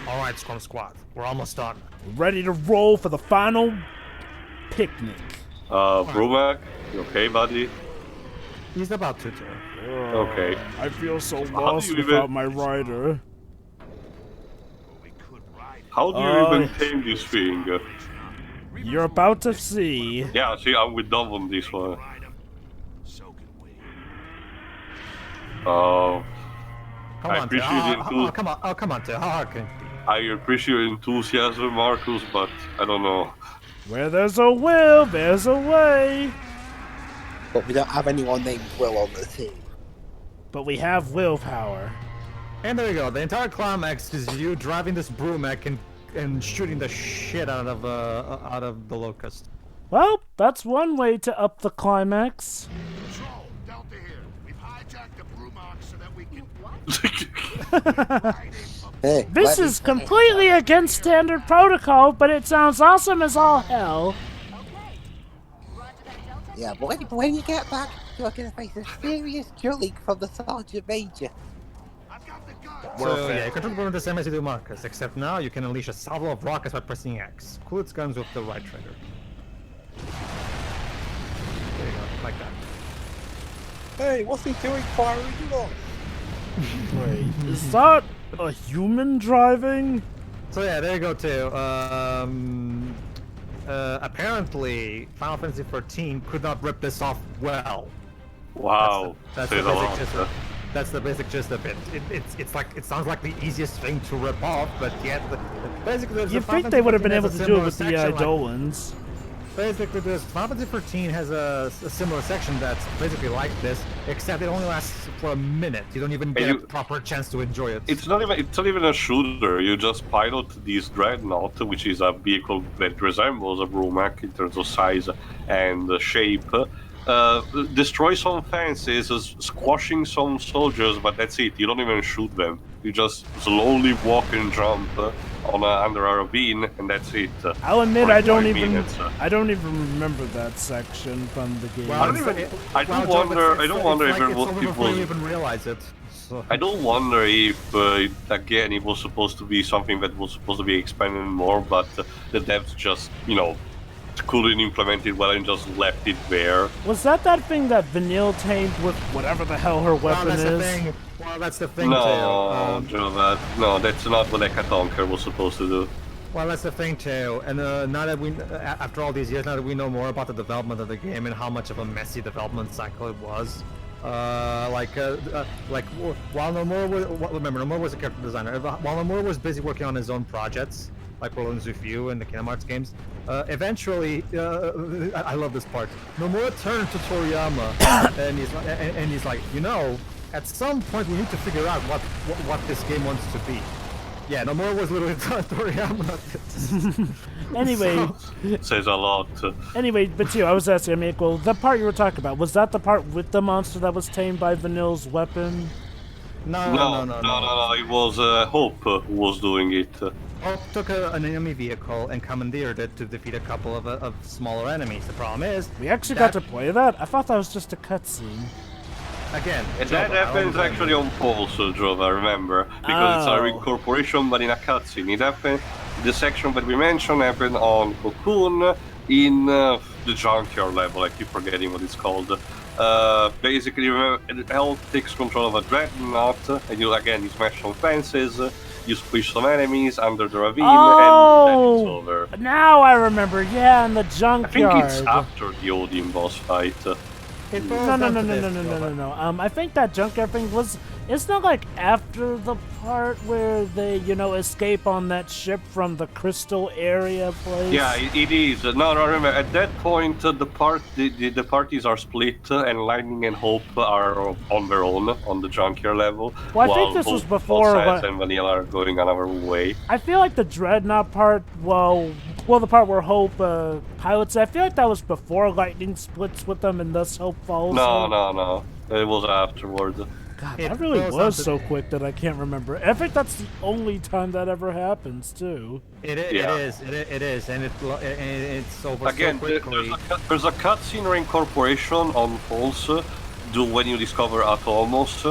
Alright, Scrum Squad, we're almost done. Ready to roll for the final picnic. Brumak, you okay, buddy? He's about to too. Okay. I feel so How lost do you without even- my rider. How do you even tame this thing? You're about to see. Yeah, see, I'm with Dom on this one. Come I on, appreciate Tail. it too. Come on, Tail. How hard can it be? I appreciate your enthusiasm, Marcus, but I don't know. Where there's a will, there's a way. But we don't have anyone named Will on the team. But we have willpower. And there you go. The entire climax is you driving this Brumak and shooting the shit out of the locust. Well, that's one way to up the climax. Control, Delta here. We've hijacked the Brumak so that we can... Hey, This is completely against standard protocol, but it sounds awesome as all hell. Yeah, but when you get back, you're going to face a serious drilling from the Sergeant Major. I've got the gun. So yeah, you control the Brumak the same as you do Marcus, except now you can unleash a salvo of rockets by pressing X. Cool its guns with the right trigger. There you go, like that. Hey, what's he doing firing you on? Wait, is that a human driving? So yeah, there you go too. Apparently, Final Fantasy XIV could not rip this off well. Wow. That's Say the the basic lot. gist. That's the basic gist of it. It's like it sounds like the easiest thing to rip off, but yet basically there's You'd the Final think they would have been Fantasy able to do it has with a the similar section, Eidolons. Basically, this Final Fantasy 13 has a similar section that's basically like this, except it only lasts for a minute. You don't even get a proper chance to enjoy it. It's not even a shooter. You just pilot this dreadnought, which is a vehicle that resembles a Brumak in terms of size and shape. Destroy some fences, squashing some soldiers, but that's it. You don't even shoot them. You just slowly walk and jump under a ravine, and that's it. I'll admit For I don't 5 even minutes. I don't even remember that section from the game. Well, I don't wonder if it's it was. over before you even realize it. So. I don't wonder if, again, it was supposed to be something that was supposed to be expanded more, but the devs just, couldn't implement it well and just left it there. Was that thing that Vanille tamed with whatever the hell her weapon that's is? The thing. Well, that's the thing, No, too. no, that's not what a Katonker was supposed to do. Well, that's the thing too, and now that after all these years, now that we know more about the development of the game and how much of a messy development cycle it was, while Nomura was a character designer. While Nomura was busy working on his own projects, like Roland Zufiu and the Kingdom Hearts games, eventually, I love this part. Nomura turned to Toriyama, and he's like, at some point we need to figure out what this game wants to be. Yeah, Nomura was literally Toriyama. Anyway, says a lot. Anyway, but I was asking, well, the part you were talking about, was that the part with the monster that was tamed by Vanille's weapon? No. It was Hope who was doing it. Hope took an enemy vehicle and commandeered it to defeat a couple of smaller enemies. The problem is, we actually got to play that? I thought that was just a cutscene. Again, and that happens actually on Pulse, Jova, remember? Because it's a reincorporation, but in a cutscene. It happened, the section that we mentioned happened on Cocoon in the junkyard level. I keep forgetting what it's called. Basically, Hell takes control of a dreadnought, and you smash some fences, you squish some enemies under the ravine, and then it's over. Now I remember, yeah, in the junkyard. I think it's after the Odin boss fight. No. I think that junkyard thing it's not like after the part where they, escape on that ship from the crystal area place. Yeah, it is. No, remember, at that point, the parties are split, and Lightning and Hope are on their own on the junkyard level. Well, I think this was before. And Vanilla are going another way. I feel like the Dreadnought part, well, the part where Hope pilots, I feel like that was before Lightning splits with them and thus Hope falls. No. It was afterwards. God, that really was so quick that I can't remember. I think that's the only time that ever happens, too. It is, and it's over again, so quickly. There's a cutscene reincorporation on Pulse when you discover Atomos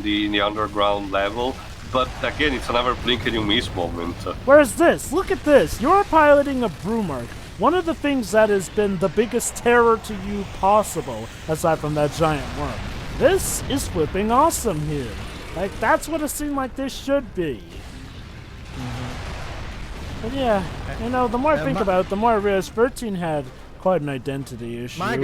in the underground level. but again, it's another blink and you miss moment. Whereas this, look at this. You're piloting a Brumak. One of the things that has been the biggest terror to you possible, aside from that giant worm. This is flipping awesome here. Like, that's what a scene like this should be. But yeah, you know, the more I think about it, the more I realize 13 had quite an identity issue. My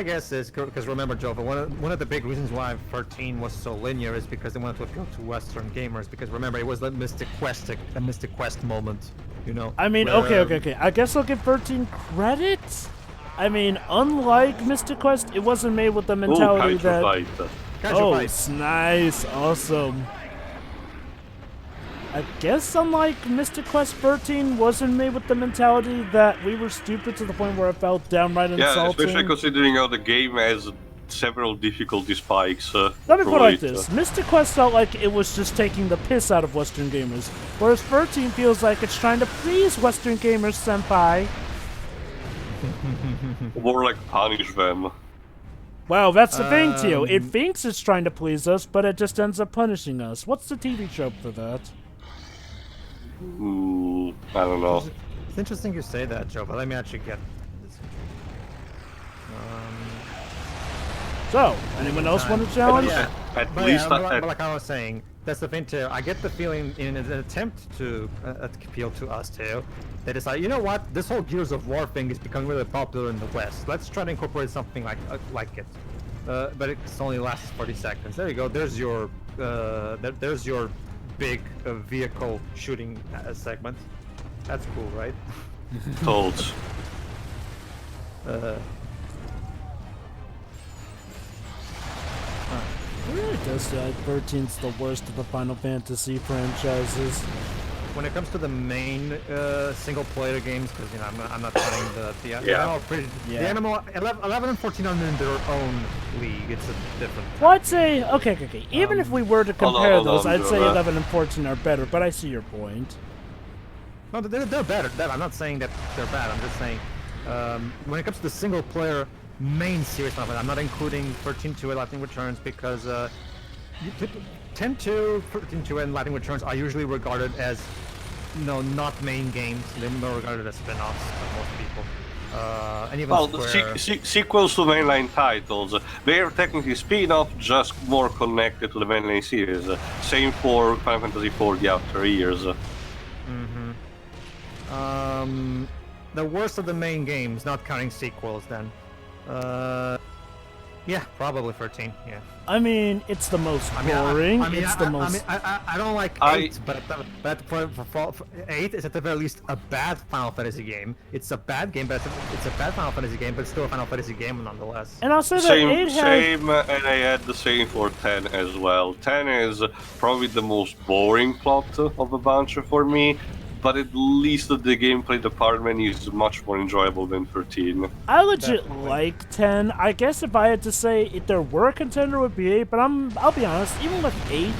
guess is, because remember, Jova, one of the big reasons why 13 was so linear is because they wanted to appeal to Western gamers. Because remember, it was the Mystic Quest moment, you know. I mean, where, okay. I guess I'll give 13 credit. I mean, unlike Mystic Quest, it wasn't made with the mentality that. Oh, it's nice, awesome. I guess unlike Mystic Quest 13 wasn't made with the mentality that we were stupid to the point where I felt downright insulting. Yeah, especially considering how the game has several difficulty spikes. Let me put it like this. Mystic Quest felt like it was just taking the piss out of Western gamers, whereas 13 feels like it's trying to please Western gamers, senpai. More like punish them. Well, that's the thing, Tio. It thinks it's trying to please us, but it just ends up punishing us. What's the TV trope for that? I don't know. It's interesting you say that, Joe, but let me actually get this. So, anyone else want to challenge? At least but like I was saying, that's the thing too. I get the feeling in an attempt to appeal to us too, they decide, you know what, this whole Gears of War thing is becoming really popular in the West. Let's try to incorporate something like it. But it only lasts 40 seconds. There you go. There's your there's your big vehicle shooting segment. That's cool, right? Told. It really does feel like 13's the worst of the Final Fantasy franchises. When it comes to the main single-player games, because you know I'm not playing the animal 11 and 14 are in their own league. It's a different. Well, I'd say okay. Even if we were to compare those, I'd say 11 and 14 are better. But I see your point. No, they're better. I'm not saying that they're bad. I'm just saying when it comes to the single-player main series, I'm not including 13-2 Lightning Returns because 10-2, 13-2, and Lightning Returns are usually regarded as, not main games. They're more regarded as spin-offs by most people. And even sequels to mainline titles, they're technically spin-off, just more connected to the mainline series. Same for Final Fantasy IV: The Outer Years. The worst of the main games, not counting sequels, then. Yeah, probably 13. Yeah. I mean, it's the most boring. I don't like 8, but for 8 is at the very least a bad Final Fantasy game. It's a bad game, but it's a bad Final Fantasy game, but it's still a Final Fantasy game nonetheless. And I'll say that 8 same, and I had the same for 10 as well. 10 is probably the most boring plot of the bunch for me. But at least the gameplay department is much more enjoyable than 13. I legit like 10. I guess if I had to say if there were a contender, it would be 8. But I'll be honest, even with 8,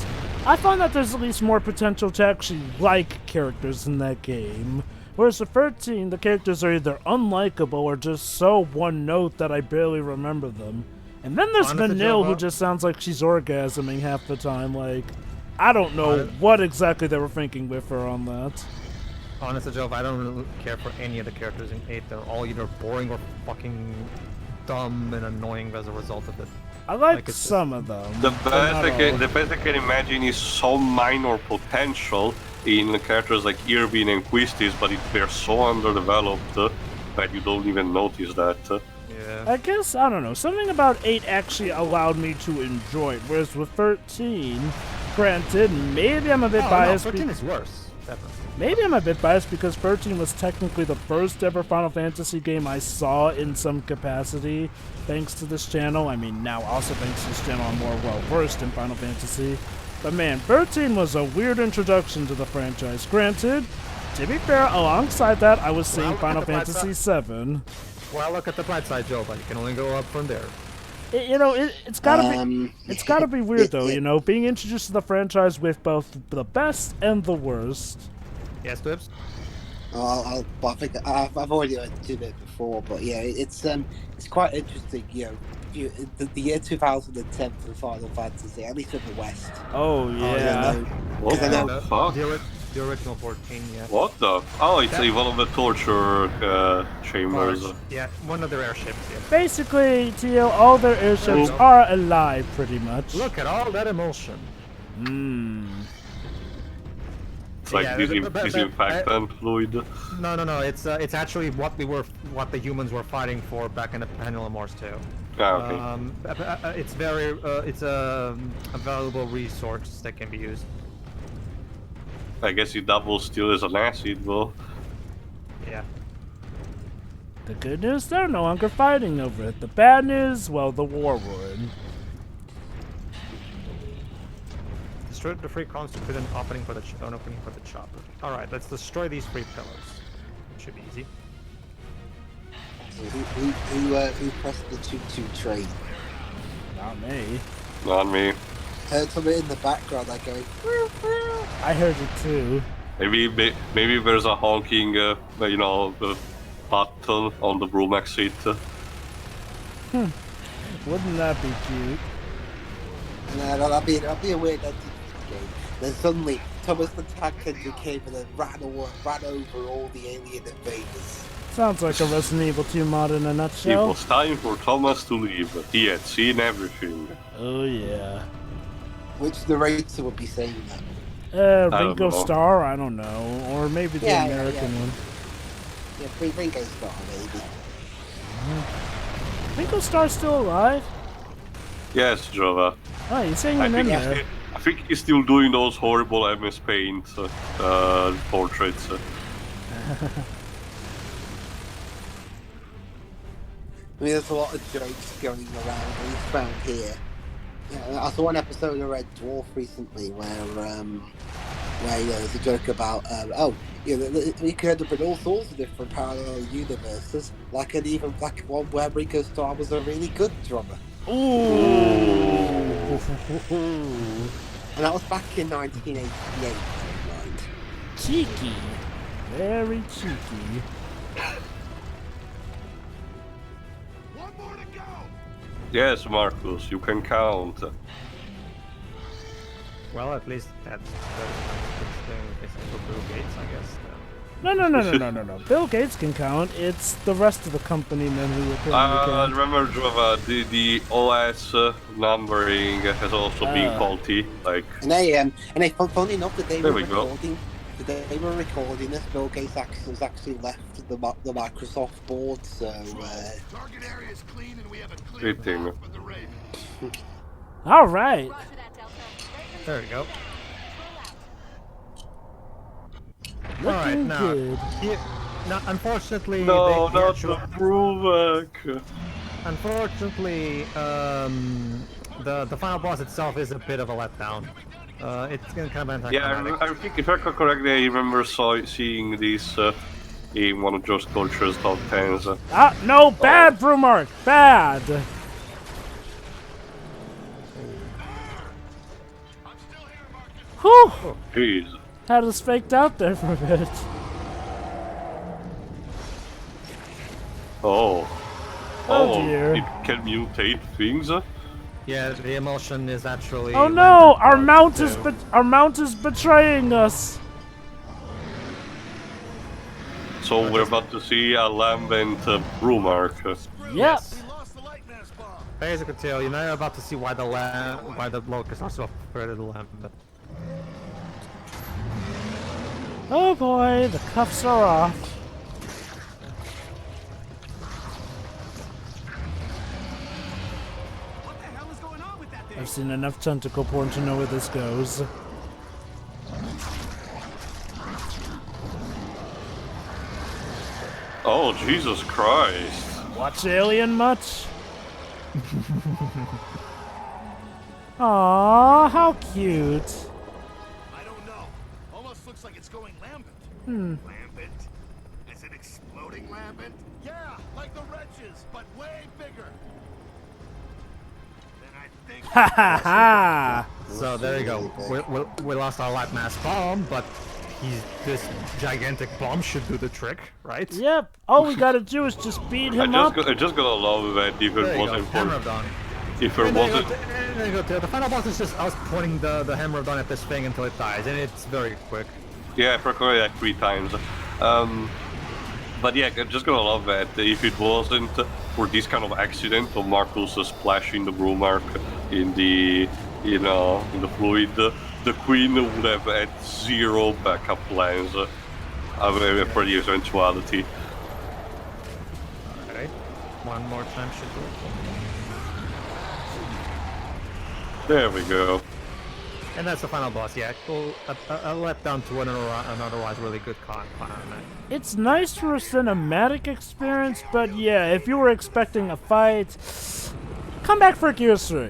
I find that there's at least more potential to actually like characters in that game. Whereas with 13, the characters are either unlikable or just so one-note that I barely remember them. And then there's Vanille, who just sounds like she's orgasming half the time. Like, I don't know what exactly they were thinking with her on that. Honestly, Joe, I don't really care for any of the characters in 8. They're all either boring or fucking dumb and annoying as a result of it. I like some of them. The best I can imagine is some minor potential in characters like Irvine and Quistis, but they're so underdeveloped that you don't even notice that. Yeah. I guess, I don't know, something about 8 actually allowed me to enjoy it, whereas with 13, granted, maybe I'm a bit biased. 13 is worse, definitely. Maybe I'm a bit biased because 13 was technically the first ever Final Fantasy game I saw in some capacity, thanks to this channel. I mean, now also thanks to this channel, I'm more well-versed in Final Fantasy. But man, 13 was a weird introduction to the franchise. Granted, to be fair, alongside that, I was seeing Final Fantasy VII. Well, look at the bright side, Joe, but you can only go up from there. It's gotta be weird though, being introduced to the franchise with both the best and the worst. Yes, Dibs? I think I've already did it before, but yeah, it's quite interesting, the year 2010 for Final Fantasy, at least in the West. Oh yeah. What I know- the fuck? The original 14, yeah. What the? Oh, it's one of the torture chambers. Barge. Yeah, one of their airships, yeah. Basically, Tio, all their airships Oh. are alive, pretty much. Look at all that emulsion. It's like Yeah, disinfectant fluid. No. It's actually what the humans were fighting for back in the Pendulum Wars too. Ah, okay. It's a valuable resource that can be used. I guess it doubles still as an acid, though. Yeah. The good news, they're no longer fighting over it. The bad news, well, the war would. Destroy the free constitute an opening for the chopper. All right, let's destroy these three pillars. It should be easy. Who pressed the choo-choo train? Not me. Not me. Heard something in the background like going. I heard it too. Maybe there's a honking, button on the Brumak seat. Wouldn't that be cute? No, that'd be a weird ending to the game. Then suddenly Thomas the Tank Engine came and then ran over all the alien invaders. Sounds like a Resident Evil 2 mod in a It nutshell. was time for Thomas to leave. He had seen everything. Oh yeah. Which narrator would be saying that? I don't Ringo know. Starr, I don't know. Or maybe the Yeah, American yeah. one. Yeah, Ringo Starr, maybe. Ringo Starr's still alive? Yes, Jova. Oh, he's hanging I in think, there. I think he's still doing those horrible MS Paint portraits. I mean, there's a lot of jokes going around, at least around here. Yeah, I saw an episode of Red Dwarf recently where there's a joke about, we could end up in all sorts of different parallel universes, like one where Ringo Starr was a really good drummer. Ooh. And that was back in 1988, never mind. Cheeky. Very cheeky. One more to go. Yes, Marcus, you can count. Well, at least that's Bill Gates, I guess. No. Bill Gates can count. It's the rest of the company men who apparently can. Remember, Jova, the OS numbering has also been faulty. Like, And they funny enough that they There were we go. recording. They were recording this. Bill Gates actually left the Microsoft board, so. Target area is clean and we have a clear Good thing. path for the Raven. All right. There we go. Looking Alright, now, good. unfortunately, no, the not actual- the Brumak. Unfortunately, the final boss itself is a bit of a letdown. It's kind of anticlimactic. Yeah, I think if I recall correctly, I remember seeing this in one of George Culture's top 10s. Ah, no, bad, Brumak, bad. Whew. Jeez. Had us faked out there for a bit. Oh. Oh, dear. It can mutate things? Yeah, the emulsion is actually. Oh no, our lended mount is betraying us. So we're about to see a lambent Brumak. Yep. Lost the light mass bomb. Basically, Tail, you're now about to see why the locusts are so afraid of the lamp. But Oh boy, the cuffs are off. I've seen enough tentacle porn to know where this goes. Oh, Jesus Christ. Watch Alien much? Aww, how cute. I don't know. Almost looks like it's going lambent. Lambent? Is it exploding lambent? Yeah, like the wretches, but way bigger. Then I think. Ha ha ha! so there you go. We lost our light mass bomb, but this gigantic bomb should do the trick, right? Yep. All we gotta do is just beat him up. I just gotta love that if There it you go. wasn't Hammer for of Dawn. if it And there you wasn't. go. And there you go. The final boss is just us pointing the Hammer of Dawn at this thing until it dies, and it's very quick. Yeah, I performed like 3 times. But yeah, I'm just gonna love that if it wasn't for this kind of accident of Marcus splashing the Brumak in the in the fluid, the Queen would have had 0 backup plans for the eventuality. Alright. One more time should do it. There we go. And that's the final boss, yeah. Cool. A letdown to an otherwise really good con. It's nice for a cinematic experience, but yeah, if you were expecting a fight, come back for Gears 3.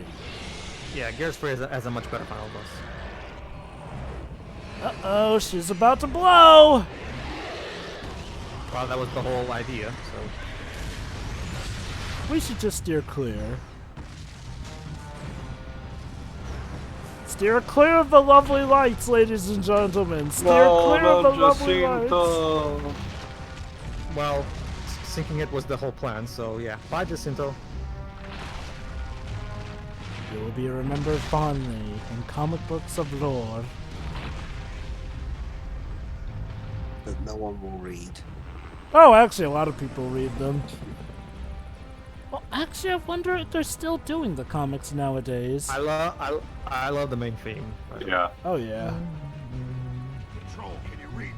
Yeah, Gears 3 has a much better final boss. Uh-oh, she's about to blow! Well, that was the whole idea, so... We should just steer clear. Steer clear of the lovely lights, ladies and gentlemen. Steer clear of the lovely lights. Well, sinking it was the whole plan, so yeah. Bye, Jacinto. You will be remembered fondly in comic books of lore. That no one will read. Oh, actually, a lot of people read them. Well, actually, I wonder if they're still doing the comics nowadays. I love the main theme. Yeah. Oh, yeah. Control, can you read me?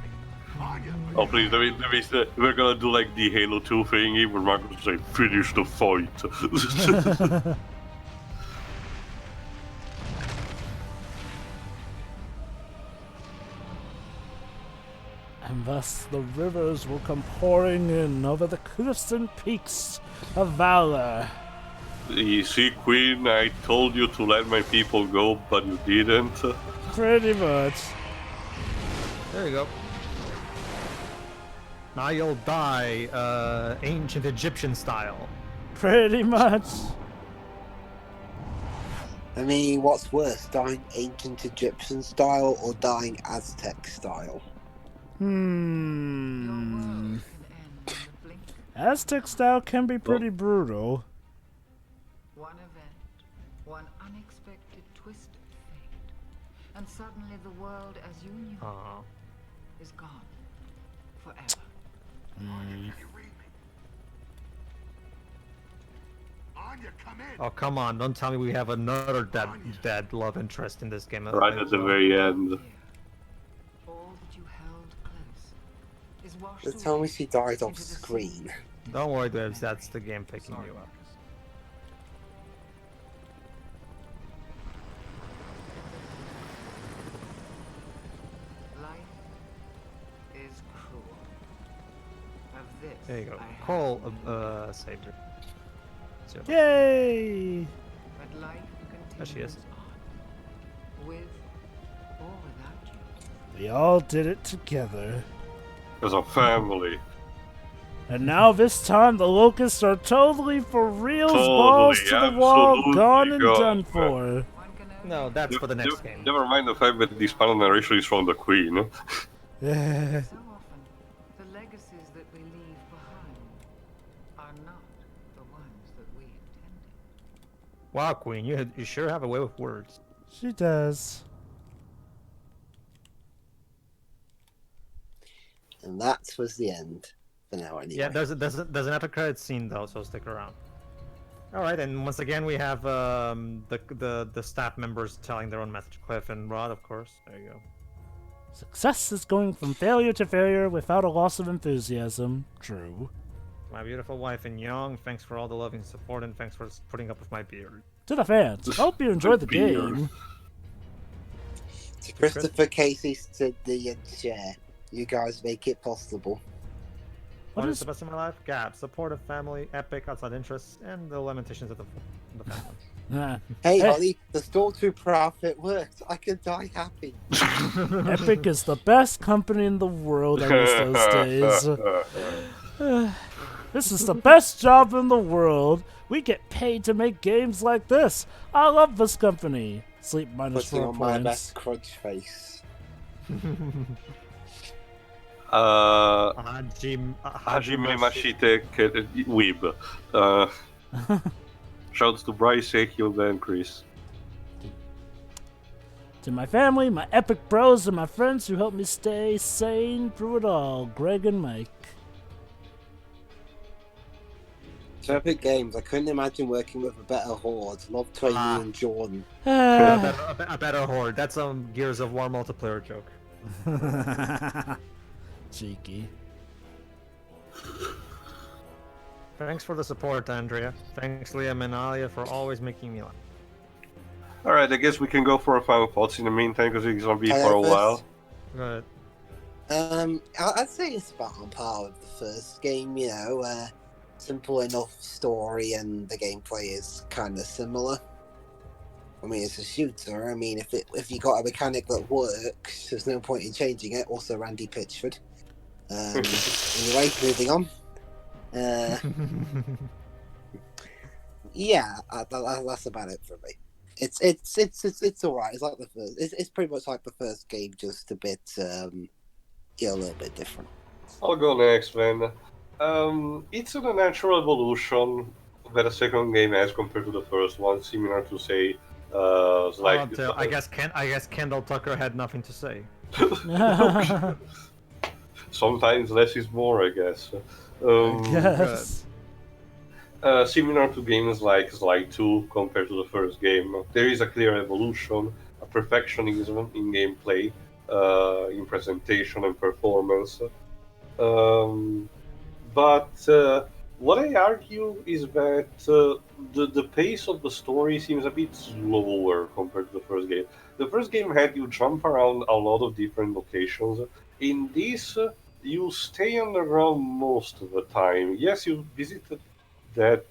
Anya, Oh please, we're gonna do like the Halo 2 thingy where Marcus will say, finish the fight. And thus the rivers will come pouring in over the cliffs and peaks of valor. You see, Queen, I told you to let my people go, but you didn't. Pretty much. There you go. Now you'll die, ancient Egyptian style. Pretty much. I mean, what's worse, dying ancient Egyptian style or dying Aztec style? Aztec style can be pretty brutal. One event, one unexpected twist of fate, and suddenly the world as you knew it is gone forever. Anya, can you read me? Anya, come in. Oh, come on, don't tell me we have another dead love interest in this game. Right at the very end. All that you held close is washed Just tell me away she died off into the screen. Don't worry, Debs, that's the game picking you up. Life is cruel. Of this There you go. I have Call no Savior. Yay! But life continues There she is. on, with or without you. We all did it together. As a family. And now this time the locusts are totally for reals, balls to the wall, absolutely gone and gone. done for. One can only No, that's for the next game. Never mind the fact that this final narration is from the Queen. Yeah. So often, the legacies that we leave behind are not the ones that we intended. Wow, Queen, you sure have a way with words. She does. And that was the end. For now, anyway. Yeah, there's an after credit scene though, so stick around. All right, and once again we have the staff members telling their own message. Cliff and Rod, of course. There you go. Success is going from failure to failure without a loss of enthusiasm. True. My beautiful wife and Young, thanks for all the loving support and thanks for putting up with my beard. To the fans, hope you enjoyed the Beer. game. To Christopher Casey stood the chair. You guys make it possible. What is the best of my life? Gap, supportive family, epic outside interests, and the lamentations of the family. Ah. Hey, Ollie, the Stormtrooper outfit worked. I could die happy. Epic is the best company in the world. I miss those days. This is the best job in the world. We get paid to make games like this. I love this company. Sleep minus Putting 4 on my points. best crunch face. Hajime Mashite Weeb. Shouts to Bryce, Hilda, and Chris. To my family, my epic bros, and my friends who helped me stay sane through it all, Greg and Mike. Epic Games. I couldn't imagine working with a better horde. Love Twain and Jordan. A better horde. That's a Gears of War multiplayer joke. Cheeky. Thanks for the support, Andrea. Thanks, Liam and Alia, for always making me laugh. Alright, I guess we can go for our final thoughts in the meantime, because it's gonna be Can I for a go while. Go ahead. I'd say it's about on par with the first game. You know, simple enough story, and the gameplay is kind of similar. I mean, it's a shooter. I mean, if you got a mechanic that works, there's no point in changing it. Also, Randy Pitchford. Anyway, moving on. Yeah, that's about it for me. It's alright. It's like the first. It's pretty much like the first game, just a bit, a little bit different. I'll go next, then. It's a natural evolution that the second game has compared to the first one, similar to say, like. I guess Kendall Tucker had nothing to say. Sometimes less is more, I guess. Yes. Similar to games like Slide 2 compared to the first game, there is a clear evolution, a perfectionism in gameplay, in presentation and performance. But what I argue is that the pace of the story seems a bit slower compared to the first game. The first game had you jump around a lot of different locations. In this, you stay on the ground most of the time. Yes, you visited that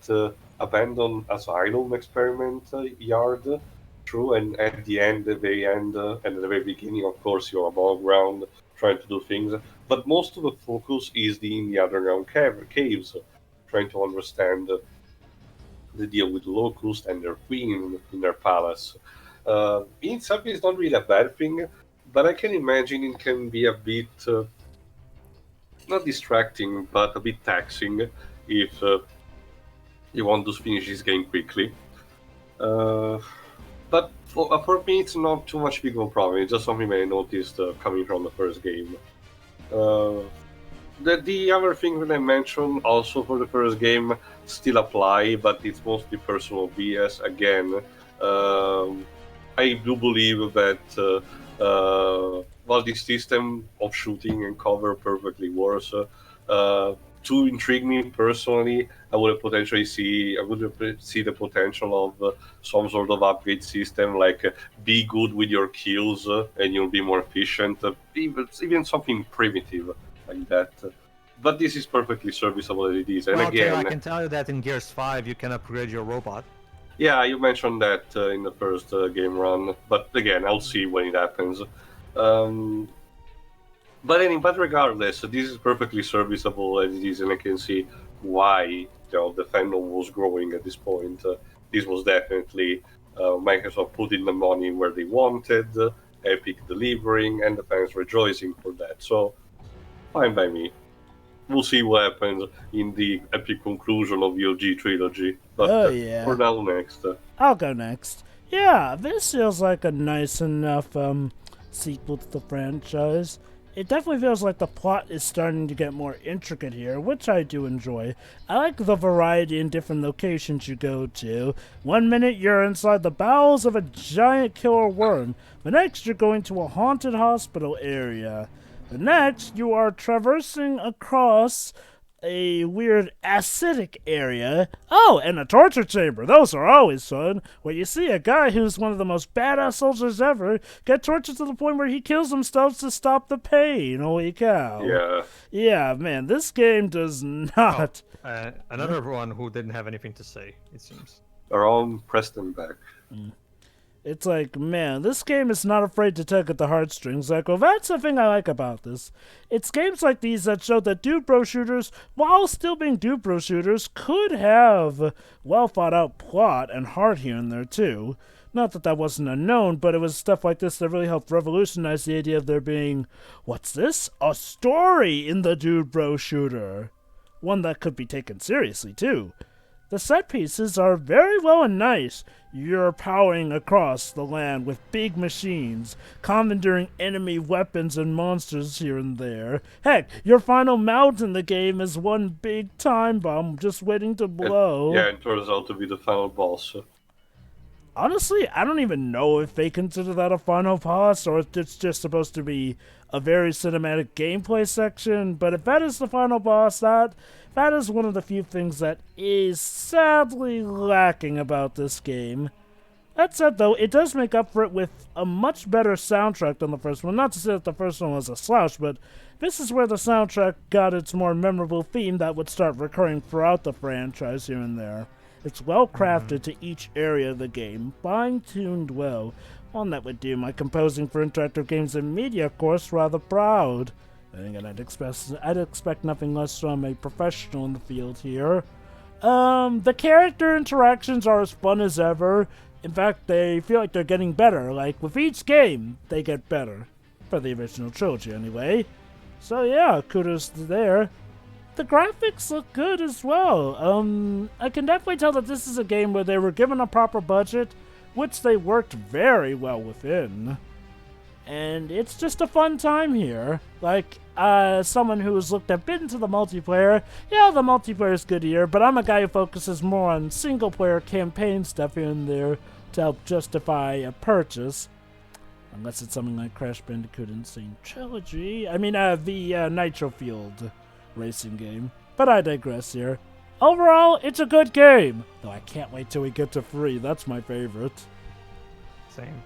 abandoned asylum experiment yard, true, and at the end, the very end, and at the very beginning, of course, you're above ground trying to do things. But most of the focus is in the underground caves, trying to understand the deal with the Locust and their queen in their palace. In itself, it's not really a bad thing, but I can imagine it can be a bit, not distracting, but a bit taxing if you want to finish this game quickly. But for me, it's not too much big of a problem. It's just something I noticed coming from the first game. The other thing that I mentioned also for the first game still apply, but it's mostly personal BS. Again, I do believe that while this system of shooting and cover perfectly works, to intrigue me personally, I would potentially see the potential of some sort of upgrade system, like be good with your kills and you'll be more efficient, even something primitive like that. But this is perfectly serviceable as it is. And well, again, I can tell you that in Gears 5 you can upgrade your robot. Yeah, you mentioned that in the first game run, but again, I'll see when it happens. But regardless, this is perfectly serviceable as it is, and I can see why the fandom was growing at this point. This was definitely Microsoft putting the money where they wanted, Epic delivering, and the fans rejoicing for that. So, fine by me. We'll see what happens in the epic conclusion of the OG trilogy. But yeah. for now, next. I'll go next. Yeah, this feels like a nice enough sequel to the franchise. It definitely feels like the plot is starting to get more intricate here, which I do enjoy. I like the variety in different locations you go to. One minute you're inside the bowels of a giant killer worm. The next you're going to a haunted hospital area. The next you are traversing across a weird acidic area. Oh, and a torture chamber. Those are always fun. Where you see a guy who's one of the most badass soldiers ever get tortured to the point where he kills himself to stop the pain. Holy cow. Yeah. Yeah, man, this game does not... Another one who didn't have anything to say, it seems. Our own Preston back. It's like, man, this game is not afraid to tug at the heartstrings. Like, well, that's the thing I like about this. It's games like these that show that Dude Bro shooters, while still being Dude Bro shooters, could have well thought out plot and heart here and there too. Not that that wasn't unknown, but it was stuff like this that really helped revolutionize the idea of there being, what's this? A story in the Dude Bro shooter. One that could be taken seriously, too. The set pieces are very well and nice. You're powering across the land with big machines, commandeering enemy weapons and monsters here and there. Heck, your final mount in the game is one big time bomb just waiting to blow. Yeah, it turns out to be the final boss. Honestly, I don't even know if they consider that a final boss or if it's just supposed to be a very cinematic gameplay section, but if that is the final boss, that is one of the few things that is sadly lacking about this game. That said, though, it does make up for it with a much better soundtrack than the first one. Not to say that the first one was a slouch, but this is where the soundtrack got its more memorable theme that would start recurring throughout the franchise here and there. It's well crafted to each area of the game, fine-tuned well, one that would do my composing for interactive games and media course rather proud. Then again, I'd expect nothing less from a professional in the field here. The character interactions are as fun as ever. In fact, they feel like they're getting better. Like, with each game, they get better. For the original trilogy, anyway. So yeah, kudos to there. The graphics look good as well. I can definitely tell that this is a game where they were given a proper budget, which they worked very well within. And it's just a fun time here. Like, someone who has looked a bit into the multiplayer, yeah, the multiplayer is good here, but I'm a guy who focuses more on single-player campaign stuff here and there to help justify a purchase. Unless it's something like Crash Bandicoot Insane Trilogy. I mean, the Nitro Field racing game. But I digress here. Overall, it's a good game. Though I can't wait till we get to 3. That's my favorite. Same.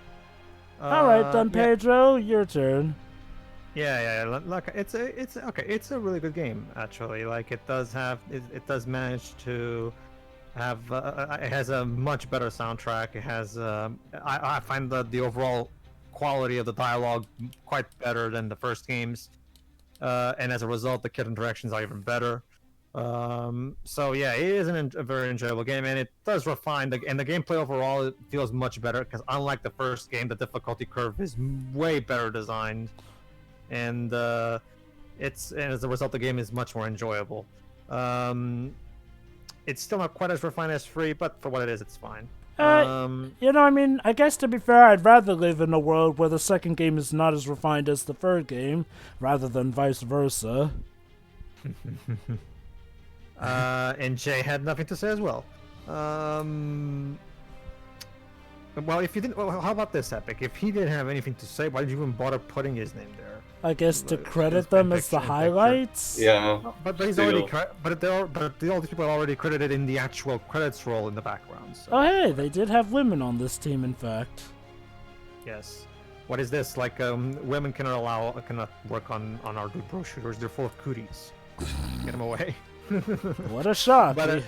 Alright then, Pedro, your turn. Yeah. Look, it's a really good game actually. Like it does manage to have it has a much better soundtrack. It has I find the overall quality of the dialogue quite better than the first games, and as a result, the kid interactions are even better. So yeah, it is a very enjoyable game, and it does refine the gameplay overall. It feels much better because unlike the first game, the difficulty curve is way better designed, and and as a result, the game is much more enjoyable. It's still not quite as refined as 3, but for what it is, it's fine. I mean, I guess to be fair, I'd rather live in a world where the second game is not as refined as the third game, rather than vice versa. And Jay had nothing to say as well. Well, if you didn't, well, how about this, Epic? If he didn't have anything to say, why did you even bother putting his name there? I guess to credit them as the highlights. Yeah. But he's already all these people are already credited in the actual credits roll in the background. So. Oh hey, they did have women on this team, in fact. Yes. What is this? Like, women cannot work on our Dude Bro shooters. They're full of cooties. Get them away. What a shock! But,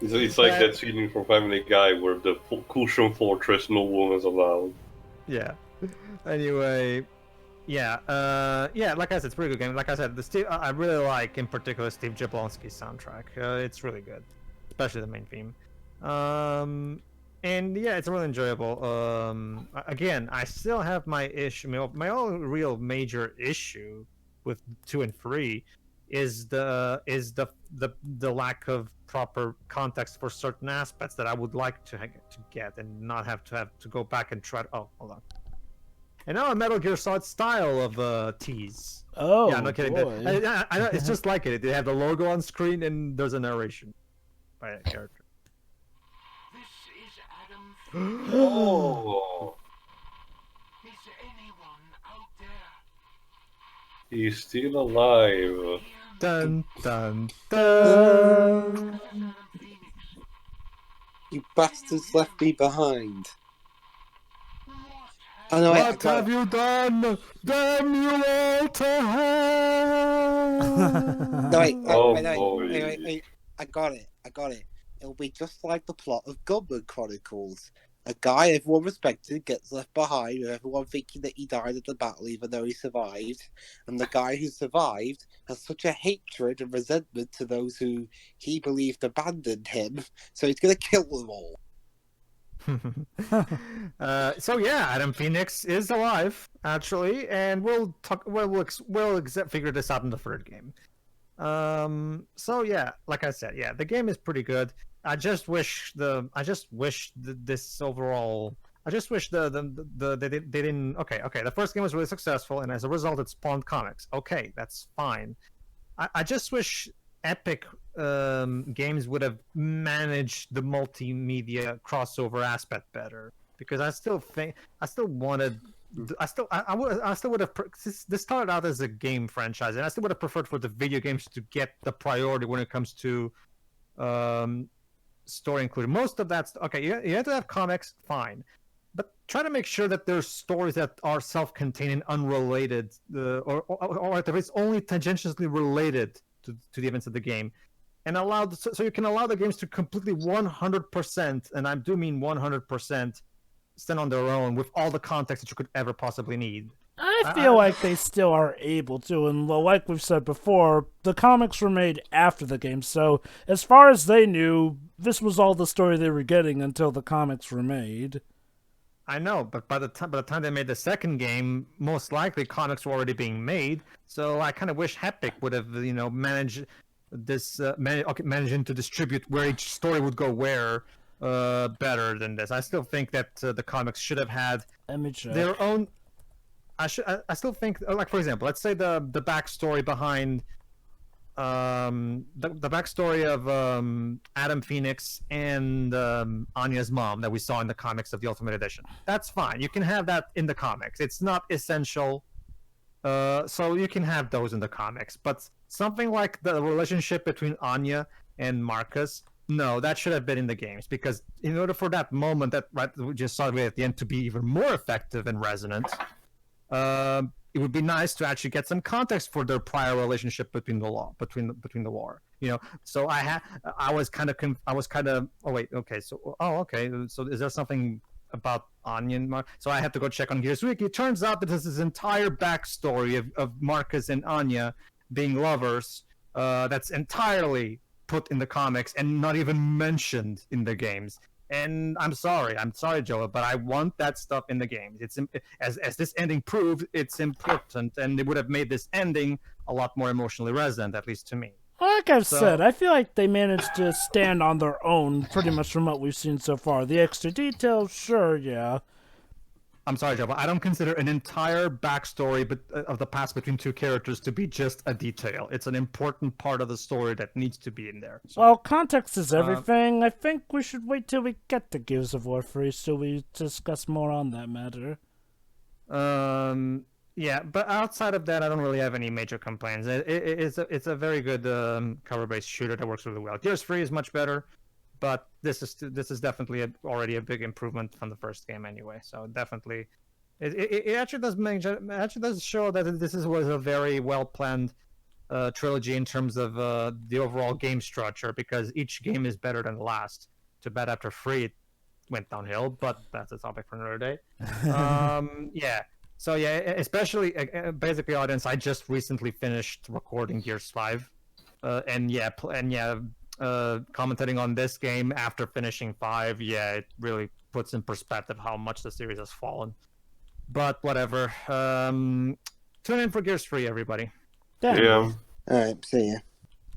it's like that scene from Family Guy where the cushion fortress, no woman's allowed. Yeah. Anyway, yeah, like I said, it's a pretty good game. Like I said, I really like, in particular, Steve Jablonski's soundtrack. It's really good, especially the main theme. And yeah, it's really enjoyable. Again, I still have my issue. My only real major issue with 2 and 3 is the lack of proper context for certain aspects that I would like to get and not have to go back and try to. Oh, hold on. And now a Metal Gear Solid style of tease. Oh, yeah, no kidding. I know, it's just like it. They have the logo on screen and there's a narration by a character. This is Adam. Oh. Is anyone out there? He's still alive. Dun dun dun. You bastards left me behind. Oh, no, What have you done? Damn you all to hell! No, wait, Oh, wait, I got it. It'll be just like the plot of Gunman Chronicles. A guy everyone respected gets left behind with everyone thinking that he died at the battle even though he survived. And the guy who survived has such a hatred and resentment to those who he believed abandoned him, so he's going to kill them all. So yeah, Adam Phoenix is alive actually, and we'll talk. We'll figure this out in the third game. So yeah, like I said, yeah, the game is pretty good. I just wish this overall. I just wish they didn't. Okay. The first game was really successful, and as a result, it spawned comics. Okay, that's fine. I just wish Epic games would have managed the multimedia crossover aspect better, because I still would have. This started out as a game franchise, and I still would have preferred for the video games to get the priority when it comes to story included. Most of that's okay. You have to have comics, fine, but try to make sure that there's stories that are self-contained and unrelated, or at least only tangentially related to the events of the game, and so you can allow the games to completely 100%, and I do mean 100%, stand on their own with all the context that you could ever possibly need. I feel like they still are able to, and like we've said before, the comics were made after the game, so as far as they knew, this was all the story they were getting until the comics were made. I know, but by the time they made the second game, most likely comics were already being made. So I kind of wish Epic would have, managed this, managing to distribute where each story would go where, better than this. I still think that the comics should have had their own. I still think, like, for example, let's say the backstory behind the backstory of Adam Phoenix and Anya's mom that we saw in the comics of the Ultimate Edition. That's fine. You can have that in the comics. It's not essential, so you can have those in the comics. But something like the relationship between Anya and Marcus, no, that should have been in the games, because in order for that moment that we just saw at the end to be even more effective and resonant, it would be nice to actually get some context for their prior relationship between the war. So I was kind of oh wait, okay, so is there something about Anya and Mark? So I had to go check on Gears Wiki. It turns out that there's this entire backstory of Marcus and Anya being lovers that's entirely put in the comics and not even mentioned in the games. And I'm sorry, Joe, but I want that stuff in the games. It's as this ending proved, it's important, and it would have made this ending a lot more emotionally resonant, at least to me. Like I've said, I feel like they managed to stand on their own pretty much from what we've seen so far. The extra details, sure, yeah. I'm sorry, Joe, but I don't consider an entire backstory of the past between two characters to be just a detail. It's an important part of the story that needs to be in there. So, well, context is everything. I think we should wait till we get to Gears of War 3 so we discuss more on that matter. Yeah, but outside of that, I don't really have any major complaints. It's a very good cover-based shooter that works really well. Gears 3 is much better, but this is definitely already a big improvement from the first game anyway. So definitely, it actually does show that this was a very well planned trilogy in terms of the overall game structure, because each game is better than the last. Too bad after 3 it went downhill, but that's a topic for another day. Yeah. So yeah, especially basically, audience, I just recently finished recording Gears 5, commentating on this game after finishing 5, it really puts in perspective how much the series has fallen. But whatever. Tune in for Gears 3, everybody. Yeah. All right, see ya.